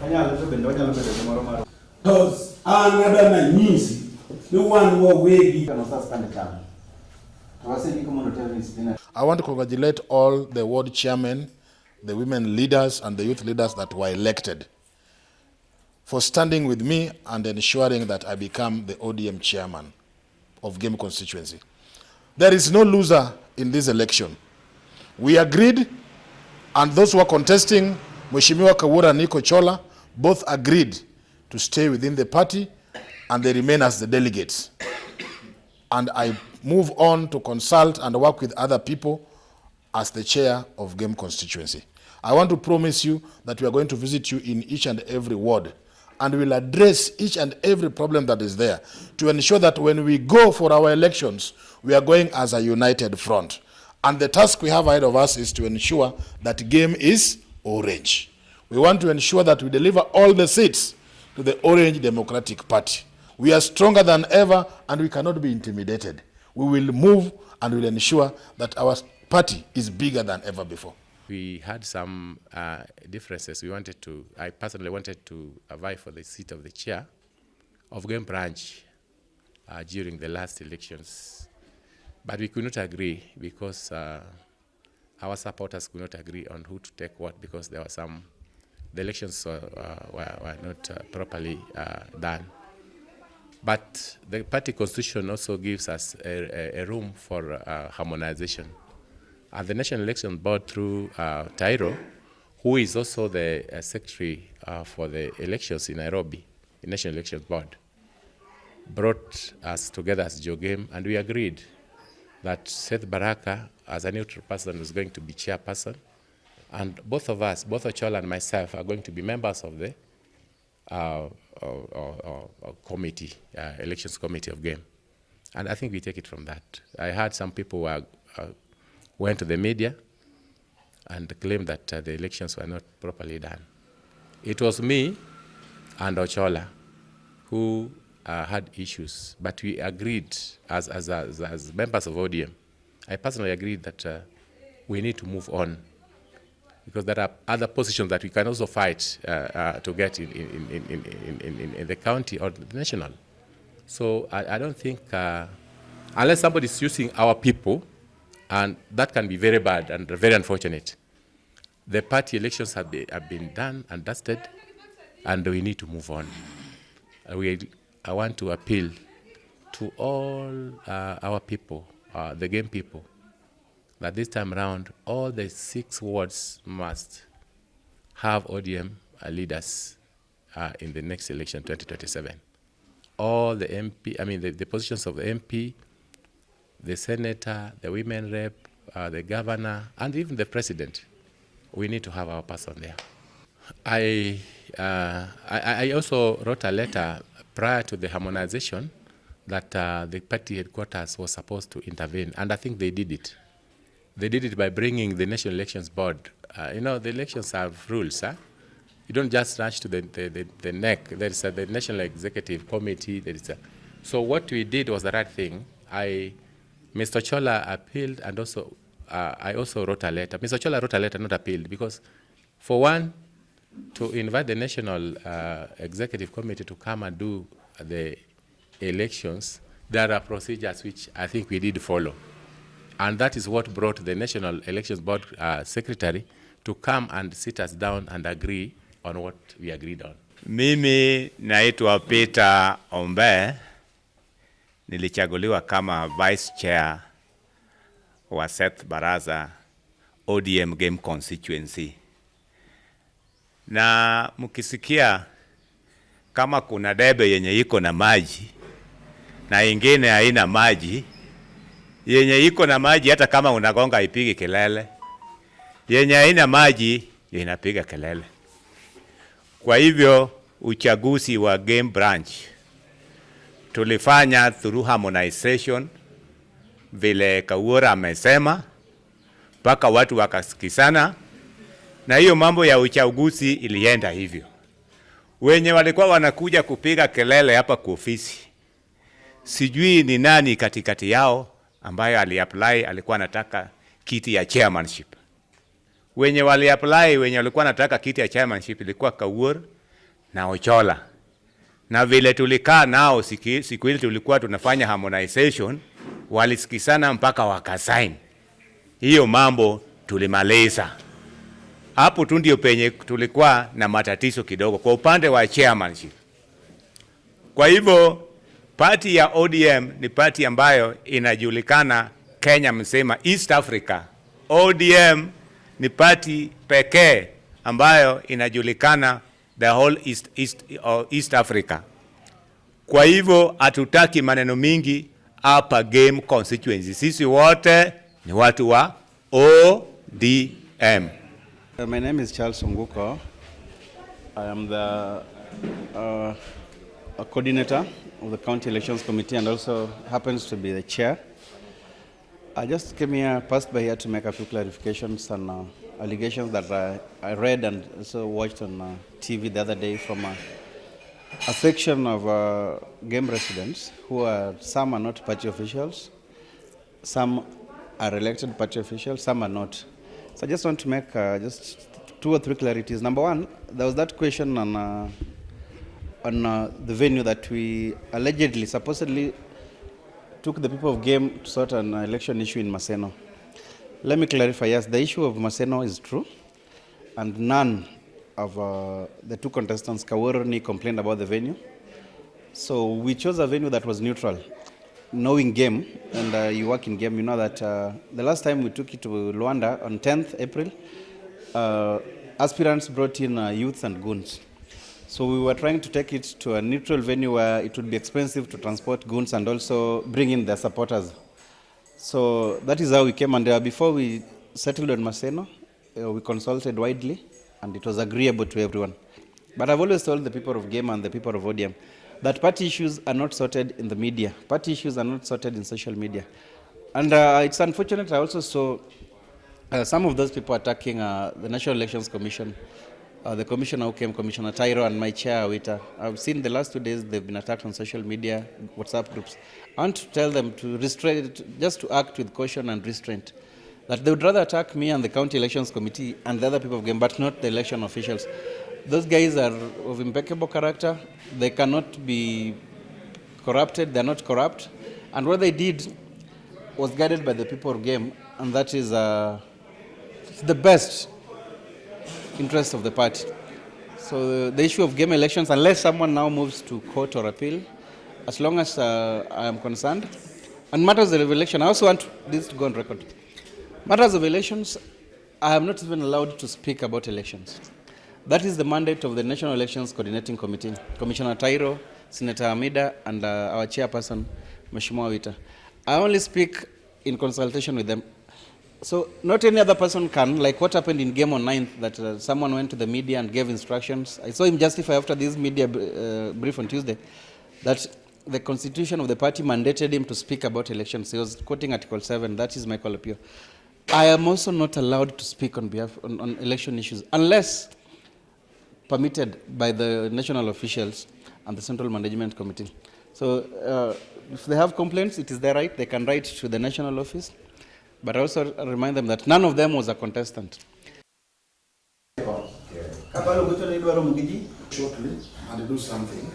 Because another means the one who way I want to congratulate all the ward chairmen, the women leaders and the youth leaders that were elected for standing with me and ensuring that I become the ODM chairman of Game constituency. There is no loser in this election. We agreed, and those who are contesting, Mheshimiwa Kawuor and Ochola, both agreed to stay within the party and they remain as the delegates. And I move on to consult and work with other people as the chair of Game constituency. I want to promise you that we are going to visit you in each and every ward and will address each and every problem that is there to ensure that when we go for our elections, we are going as a united front. And the task we have ahead of us is to ensure that Game is orange. We want to ensure that we deliver all the seats to the Orange Democratic Party. We are stronger than ever and we cannot be intimidated. We will move and will ensure that our party is bigger than ever before. We had some differences. I personally wanted to vie for the seat of the chair of Game branch during the last elections. But we could not agree because our supporters could not agree on who to take what, because there were the elections were not properly done. But the party constitution also gives us a room for harmonization. And the National Election Board through Tairo, who is also the secretary for the elections in Nairobi, the National Election Board, brought us together as Game, and we agreed that Seth Baraka, as a neutral person, was going to be chairperson, and both of us, both Ochola and myself, are going to be members of the committee, elections committee of Game. And I think we take it from that. I heard some people went to the media and claimed that the elections were not properly done. It was me and Ochola who had issues, but we agreed as members of ODM. I personally agreed that we need to move on because there are other positions that we can also fight to get in the county or the national. So I don't think, unless somebody is using our people, and that can be very bad and very unfortunate. The party elections have been done and dusted, and we need to move on. I want to appeal to all our people, the Game people, that this time around, all the 6 wards must have ODM leaders in the next election, 2027. All the MP, the positions of the MP, the senator, the women rep, the governor, and even the president. We need to have our person there. I also wrote a letter prior to the harmonization that the party headquarters was supposed to intervene, and I think they did it. They did it by bringing the National Elections Board. The elections have rules. You don't just rush to the neck. There is the National Executive Committee. So what we did was the right thing. Mr. Ochola appealed, and also I also wrote a letter. Mr. Ochola wrote a letter, not appealed, because for one, to invite the National Executive Committee to come and do the elections, there are procedures which I think we did follow. And that is what brought the National Elections Board Secretary to come and sit us down and agree on what we agreed on. Mimi naitwa Peter Ombee. Nilichaguliwa kama vice chair wa Seth Baraka ODM Game constituency. Na mkisikia kama kuna debe yenye iko na maji na ingine haina maji, yenye iko na maji hata kama unagonga ipige kelele, yenye haina maji inapiga kelele. Kwa hivyo uchaguzi wa Game branch tulifanya through harmonization, vile Kawuor amesema, mpaka watu wakasikizana, na hiyo mambo ya uchaguzi ilienda hivyo. Wenye walikuwa wanakuja kupiga kelele hapa kwa ofisi, sijui ni nani katikati yao ambayo aliapply alikuwa anataka kiti ya chairmanship. Wenye walikuwa anataka kiti ya chairmanship ilikuwa Kawuor na Ochola. Na vile tulikaa nao siku ile tulikuwa tunafanya harmonization, walisikizana mpaka wakasign. Hiyo mambo tulimaliza. Hapo tu ndio penye tulikuwa na matatizo kidogo kwa upande wa chairmanship. Kwa hivyo party ya ODM ni party ambayo inajulikana Kenya mzima, East Africa. ODM ni party pekee ambayo inajulikana the whole East Africa. Kwa hivyo hatutaki maneno mingi hapa game constituency. Sisi wote ni watu wa ODM. My name is Charles Onguko. I am the coordinator of the County Elections Committee and also happens to be the chair. I just came here, passed by here to make a few clarifications on allegations that I read and also watched on TV the other day from a section of game residents who are, some are not party officials, some are elected party officials, some are not. So I just want to make just 2 or 3 clarities. Number one, there was that question on the venue that we allegedly, supposedly took the people of game to sort an election issue in Maseno. Let me clarify, yes, the issue of Maseno is true, and none of the 2 contestants, Kawuor, complained about the venue. So we chose a venue that was neutral. Knowing game, and you work in game, you know that the last time we took it to Luanda on 10th April, aspirants brought in youth and goons. So we were trying to take it to a neutral venue where it would be expensive to transport goons and also bring in their supporters. So that is how we came, and before we settled on Maseno, we consulted widely, and it was agreeable to everyone. But I've always told the people of game and the people of ODM that party issues are not sorted in the media. Party issues are not sorted in social media. And it's unfortunate I also saw some of those people attacking the National Elections Commission, the commissioner who came, Commissioner Tairo, and my chair, Wita. I've seen the last 2 days they've been attacked on social media, WhatsApp groups. I want to tell them to restrain, just to act with caution and restraint. That they would rather attack me and the County Elections Committee and the other people of game, but not the election officials. Those guys are of impeccable character. They cannot be corrupted. They're not corrupt. And what they did was guided by the people of game, and that is the best interest of the party. So the issue of game elections, unless someone now moves to court or appeal, as long as I am concerned, and matters of election, I also want this to go on record. Matters of elections, I am not even allowed to speak about elections. That is the mandate of the National Elections Coordinating Committee, Commissioner Tairo, Senator Amida, and our chairperson, Mheshimiwa Wita. I only speak in consultation with them. So not any other person can, like what happened in game on 9th, that someone went to the media and gave instructions. I saw him justify after this media brief on Tuesday that the constitution of the party mandated him to speak about elections. He was quoting Article 7. That is my call appeal. I am also not allowed to speak on behalf on election issues unless permitted by the national officials and the Central Management Committee. So if they have complaints, it is their right. They can write to the national office. But I also remind them that none of them was a contestant. Shortly, and do something.